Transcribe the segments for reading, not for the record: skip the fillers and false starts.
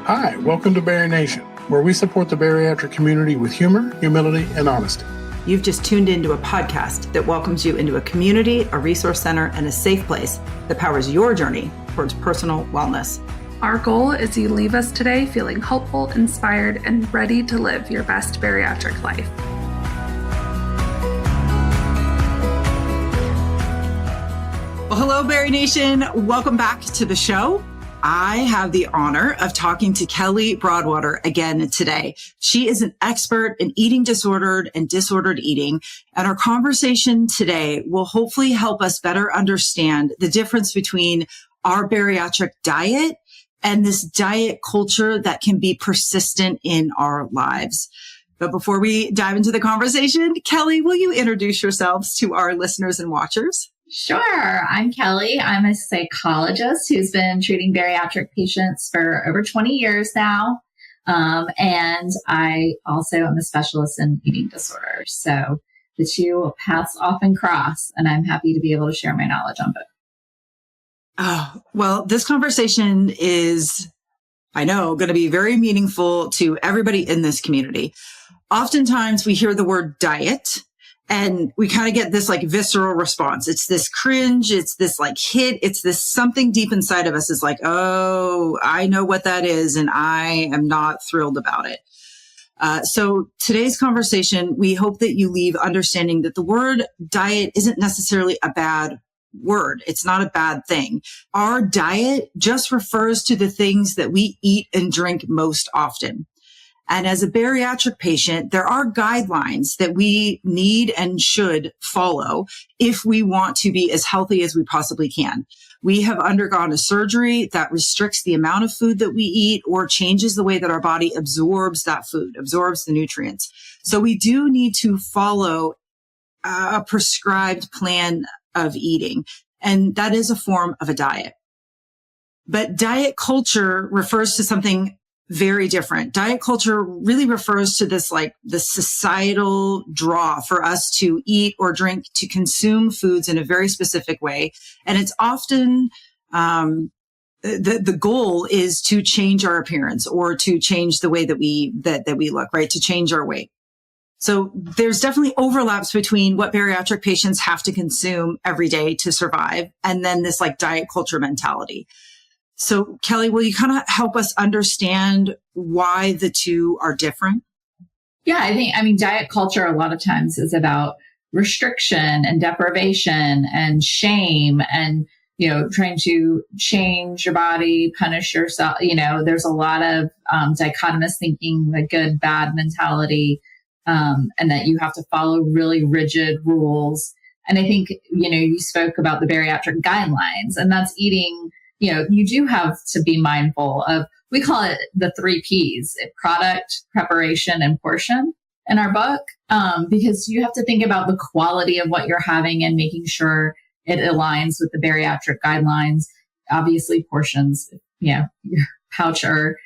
Hi, welcome to Bari Nation, where we support the bariatric community with humor, humility, and honesty. You've just tuned into a podcast that welcomes you into a community, a resource center, and a safe place that powers your journey towards personal wellness. Our goal is you leave us today feeling hopeful, inspired, and ready to live your best bariatric life. Well, hello, Bari Nation. Welcome back to the show. I have the honor of talking to Kelly Broadwater again today. She is an expert in eating disordered and disordered eating, and our conversation today will hopefully help us better understand the difference between our bariatric diet and this diet culture that can be persistent in our lives. But before we dive into the conversation, Kelly, will you introduce yourselves to our listeners and watchers? Sure. I'm Kelly. I'm a psychologist who's been treating bariatric patients for over 20 years now. And I also am a specialist in eating disorders. So the two paths often cross, and I'm happy to be able to share my knowledge on both. Oh, well, this conversation is, I know, going to be very meaningful to everybody in this community. Oftentimes we hear the word diet and we kind of get this like visceral response. It's this cringe. It's this like hit. It's this something deep inside of us is like, oh, I know what that is. And I am not thrilled about it. So today's conversation, we hope that you leave understanding that the word diet isn't necessarily a bad word. It's not a bad thing. Our diet just refers to the things that we eat and drink most often. And as a bariatric patient, there are guidelines that we need and should follow if we want to be as healthy as we possibly can. We have undergone a surgery that restricts the amount of food that we eat or changes the way that our body absorbs that food, absorbs the nutrients. So we do need to follow a prescribed plan of eating, and that is a form of a diet. But diet culture refers to something very different. Diet culture really refers to this, like the societal draw for us to eat or drink, to consume foods in a very specific way. And it's often, the goal is to change our appearance or to change the way that we look, right? To change our weight. So there's definitely overlaps between what bariatric patients have to consume every day to survive and then this like diet culture mentality. So Kelly, will you kind of help us understand why the two are different? Yeah, I mean, diet culture a lot of times is about restriction and deprivation and shame and, trying to change your body, punish yourself. There's a lot of dichotomous thinking, the good, bad mentality, and that you have to follow really rigid rules. And I think, you spoke about the bariatric guidelines, and that's eating. You do have to be mindful of, we call it the 3 Ps, product, preparation, and portion in our book, because you have to think about the quality of what you're having and making sure it aligns with the bariatric guidelines. Obviously, portions, your pouch or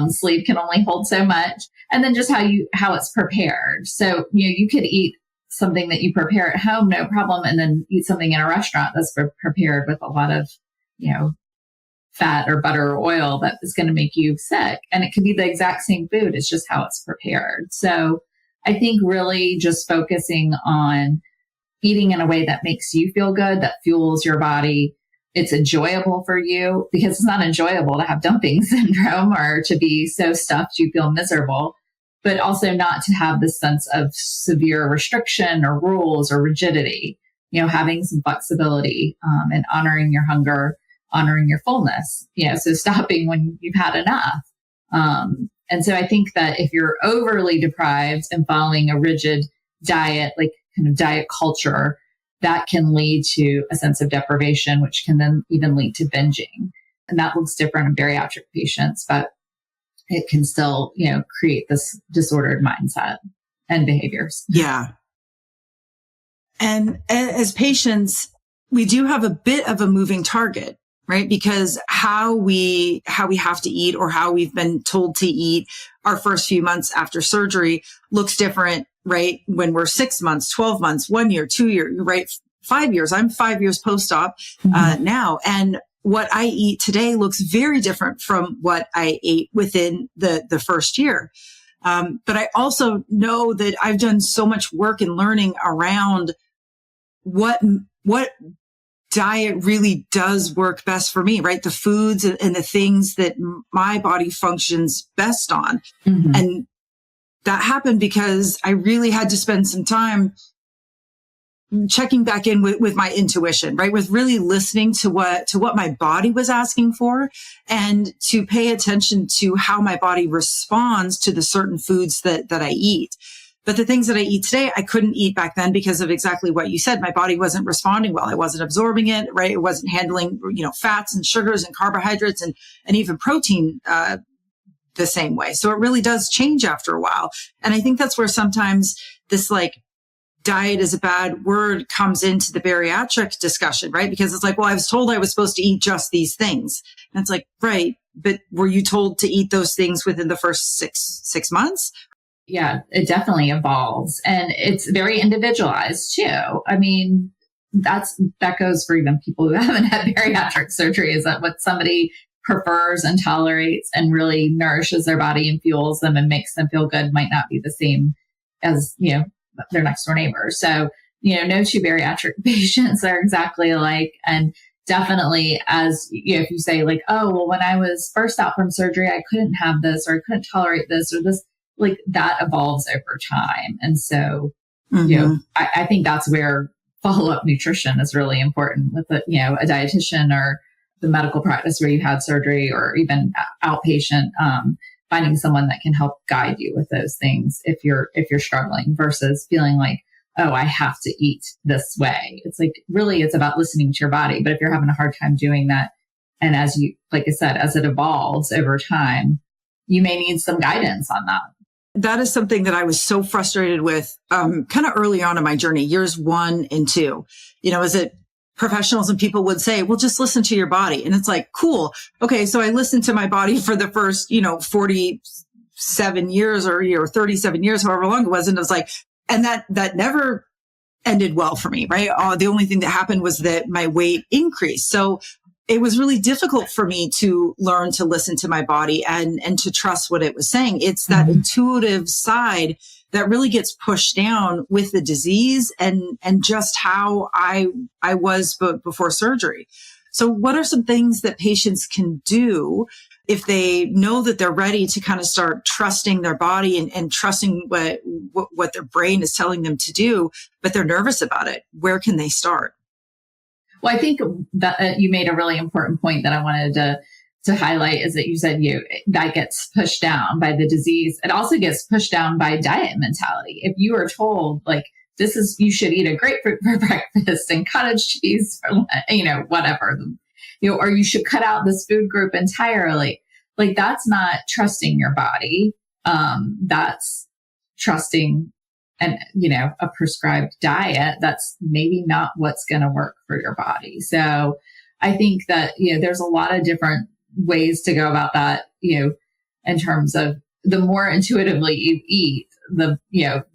sleeve can only hold so much. And then just how it's prepared. So, you could eat something that you prepare at home, no problem, and then eat something in a restaurant that's prepared with a lot of, fat or butter or oil that is going to make you sick. And it could be the exact same food. It's just how it's prepared. So I think really just focusing on eating in a way that makes you feel good, that fuels your body. It's enjoyable for you, because it's not enjoyable to have dumping syndrome or to be so stuffed you feel miserable, but also not to have this sense of severe restriction or rules or rigidity, having some flexibility and honoring your hunger, honoring your fullness, so stopping when you've had enough. And so I think that if you're overly deprived and following a rigid diet, like kind of diet culture, that can lead to a sense of deprivation, which can then even lead to binging. And that looks different in bariatric patients, but it can still, create this disordered mindset and behaviors. Yeah. And as patients, we do have a bit of a moving target, right? Because how we have to eat or how we've been told to eat our first few months after surgery looks different, right? When we're 6 months, 12 months, 1 year, 2 years, right? 5 years. I'm 5 years post-op now. And what I eat today looks very different from what I ate within the first year. But I also know that I've done so much work in learning around what diet really does work best for me, right? The foods and the things that my body functions best on. Mm-hmm. And that happened because I really had to spend some time checking back in with my intuition, right? With really listening to what my body was asking for, and to pay attention to how my body responds to the certain foods that I eat. But the things that I eat today, I couldn't eat back then because of exactly what you said. My body wasn't responding well. I wasn't absorbing it, right? It wasn't handling, fats and sugars and carbohydrates and even protein, the same way. So it really does change after a while. And I think that's where sometimes this diet is a bad word comes into the bariatric discussion, right? Because it's like, well, I was told I was supposed to eat just these things. And it's like, right. But were you told to eat those things within the first six months? Yeah, it definitely evolves, and it's very individualized too. I mean, that goes for even people who haven't had bariatric surgery, is that what somebody prefers and tolerates and really nourishes their body and fuels them and makes them feel good might not be the same as, their next door neighbor. So, no two bariatric patients are exactly alike. And definitely, as if you say oh, well, when I was first out from surgery, I couldn't have this, or I couldn't tolerate this, or this, that evolves over time. And so, mm-hmm. I think that's where follow-up nutrition is really important with a dietitian or the medical practice where you had surgery, or even outpatient, finding someone that can help guide you with those things if you're struggling, versus feeling oh, I have to eat this way. It's really, it's about listening to your body. But if you're having a hard time doing that, and as you, like I said, as it evolves over time, you may need some guidance on that. That is something that I was so frustrated with, kind of early on in my journey, years 1 and 2, is it professionals and people would say, well, just listen to your body. And it's like, cool. Okay. So I listened to my body for the first, 47 years or 37 years, however long it was. And it was and that never ended well for me, right? The only thing that happened was that my weight increased. So it was really difficult for me to learn to listen to my body and to trust what it was saying. It's that mm-hmm. intuitive side that really gets pushed down with the disease and just how I was before surgery. So what are some things that patients can do if they know that they're ready to kind of start trusting their body and trusting what their brain is telling them to do, but they're nervous about it? Where can they start? Well, I think that you made a really important point that I wanted to highlight, is that you said that gets pushed down by the disease. It also gets pushed down by diet mentality. If you are told you should eat a grapefruit for breakfast and cottage cheese for whatever, or you should cut out this food group entirely. That's not trusting your body. That's trusting a prescribed diet that's maybe not what's going to work for your body. So I think that, there's a lot of different ways to go about that, in terms of the more intuitively you eat, the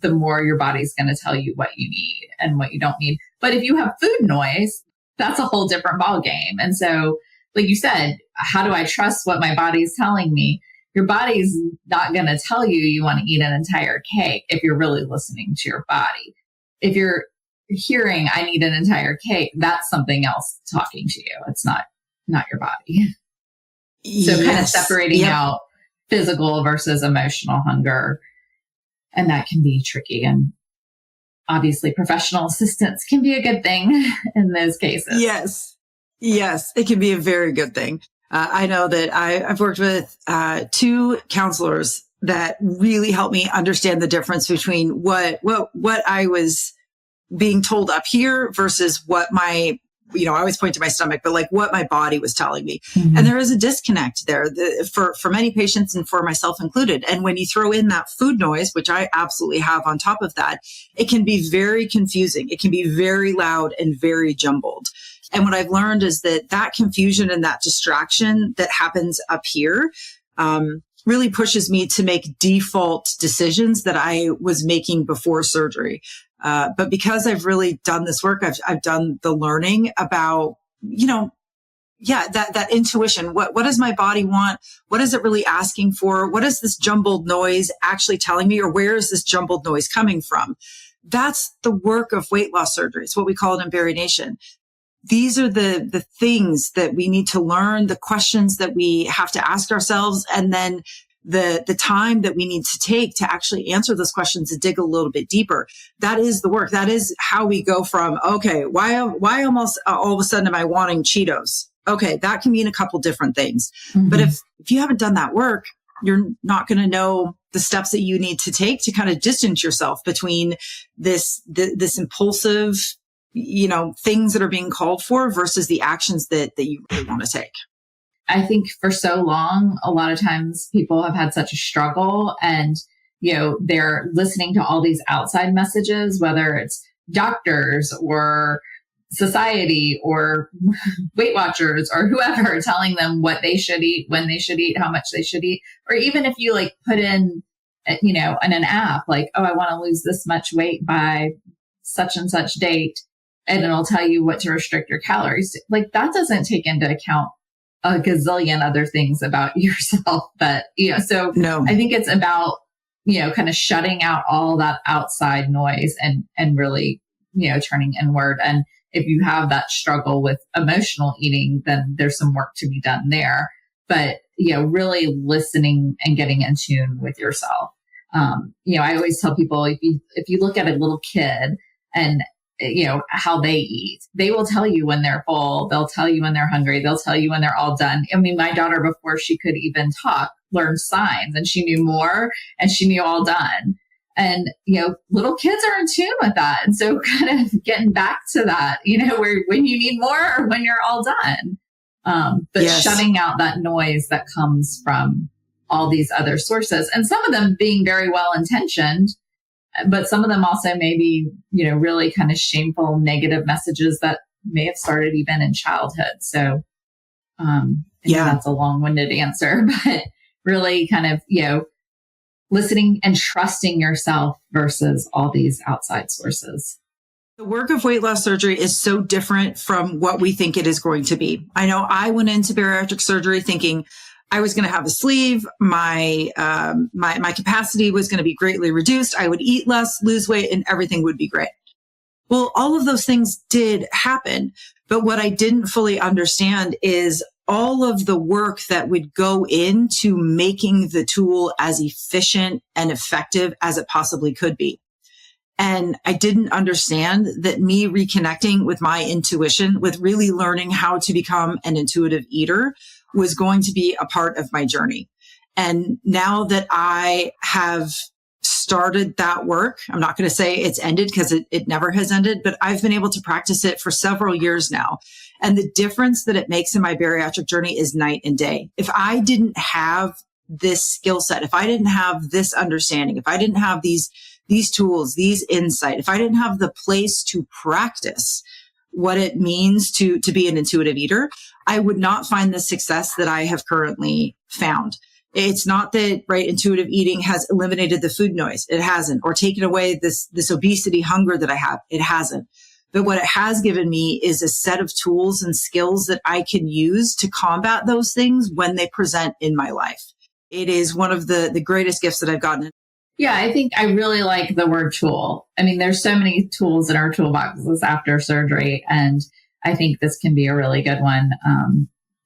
more your body's going to tell you what you need and what you don't need. But if you have food noise, that's a whole different ballgame. And so, like you said, how do I trust what my body's telling me? Your body's not going to tell you want to eat an entire cake if you're really listening to your body. If you're hearing, I need an entire cake, that's something else talking to you. It's not your body. So kind of separating out physical versus emotional hunger. And that can be tricky. And obviously professional assistance can be a good thing in those cases. Yes, it can be a very good thing. I know that I've worked with 2 counselors that really helped me understand the difference between what I was being told up here versus what my, I always point to my stomach, but what my body was telling me. Mm-hmm. And there is a disconnect there for many patients and for myself included. And when you throw in that food noise, which I absolutely have on top of that, it can be very confusing. It can be very loud and very jumbled. And what I've learned is that confusion and that distraction that happens up here really pushes me to make default decisions that I was making before surgery. But because I've really done this work, I've done the learning about, that intuition. What does my body want? What is it really asking for? What is this jumbled noise actually telling me, or where is this jumbled noise coming from? That's the work of weight loss surgery. It's what we call it in Bari Nation. These are the things that we need to learn, the questions that we have to ask ourselves, and then the time that we need to take to actually answer those questions and dig a little bit deeper. That is the work. That is how we go from, okay, why almost all of a sudden am I wanting Cheetos? Okay, that can mean a couple different things. Mm-hmm. But if you haven't done that work, you're not going to know the steps that you need to take to kind of distance yourself between this impulsive, things that are being called for versus the actions that you really want to take. I think for so long, a lot of times people have had such a struggle, and, they're listening to all these outside messages, whether it's doctors or society or Weight Watchers or whoever telling them what they should eat, when they should eat, how much they should eat. Or even if you put in, in an app, I want to lose this much weight by such and such date, and it'll tell you what to restrict your calories to. That doesn't take into account a gazillion other things about yourself. But, so no. I think it's about, kind of shutting out all that outside noise and really, turning inward. And if you have that struggle with emotional eating, then there's some work to be done there. But, really listening and getting in tune with yourself. I always tell people, if you look at a little kid and, how they eat, they will tell you when they're full. They'll tell you when they're hungry. They'll tell you when they're all done. I mean, my daughter, before she could even talk, learned signs, and she knew more, and she knew all done. And, little kids are in tune with that. And so kind of getting back to that, where when you need more or when you're all done. But yes, shutting out that noise that comes from all these other sources, and some of them being very well intentioned, but some of them also maybe, really kind of shameful, negative messages that may have started even in childhood. So, that's a long-winded answer, but really kind of, listening and trusting yourself versus all these outside sources. The work of weight loss surgery is so different from what we think it is going to be. I know I went into bariatric surgery thinking I was going to have a sleeve. My capacity was going to be greatly reduced. I would eat less, lose weight, and everything would be great. Well, all of those things did happen. But what I didn't fully understand is all of the work that would go into making the tool as efficient and effective as it possibly could be. And I didn't understand that me reconnecting with my intuition, with really learning how to become an intuitive eater, was going to be a part of my journey. And now that I have started that work, I'm not going to say it's ended because it never has ended, but I've been able to practice it for several years now. And the difference that it makes in my bariatric journey is night and day. If I didn't have this skill set, if I didn't have this understanding, if I didn't have these tools, these insight, if I didn't have the place to practice what it means to be an intuitive eater, I would not find the success that I have currently found. It's not that, intuitive eating has eliminated the food noise. It hasn't. Or taken away this obesity hunger that I have. It hasn't. But what it has given me is a set of tools and skills that I can use to combat those things when they present in my life. It is one of the greatest gifts that I've gotten. Yeah, I think I really like the word tool. I mean, there's so many tools in our toolboxes after surgery, and I think this can be a really good one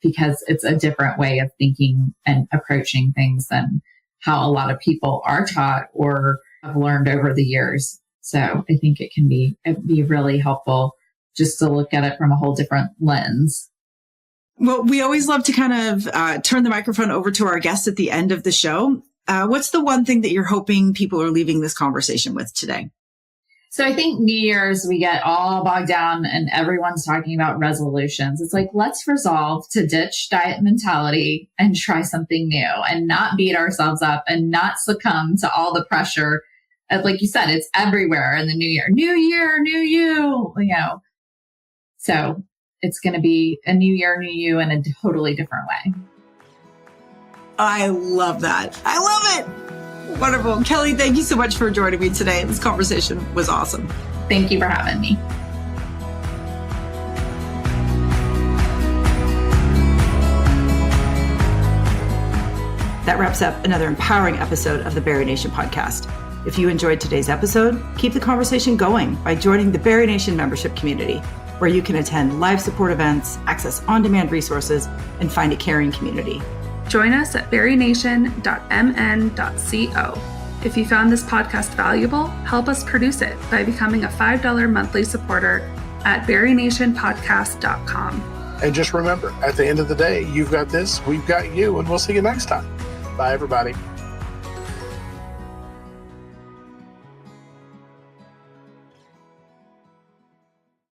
because it's a different way of thinking and approaching things than how a lot of people are taught or have learned over the years. So I think it'd be really helpful just to look at it from a whole different lens. Well, we always love to kind of turn the microphone over to our guests at the end of the show. What's the one thing that you're hoping people are leaving this conversation with today? So I think New Year's, we get all bogged down and everyone's talking about resolutions. It's like, let's resolve to ditch diet mentality and try something new and not beat ourselves up and not succumb to all the pressure. Like you said, it's everywhere in the new year. New year, new you, So it's going to be a new year, new you in a totally different way. I love that. I love it. Wonderful. Kelly, thank you so much for joining me today. This conversation was awesome. Thank you for having me. That wraps up another empowering episode of the Bari Nation podcast. If you enjoyed today's episode, keep the conversation going by joining the Bari Nation membership community, where you can attend live support events, access on-demand resources, and find a caring community. Join us at barination.mn.co. If you found this podcast valuable, help us produce it by becoming a $5 monthly supporter at barinationpodcast.com. And just remember, at the end of the day, you've got this, we've got you, and we'll see you next time. Bye, everybody.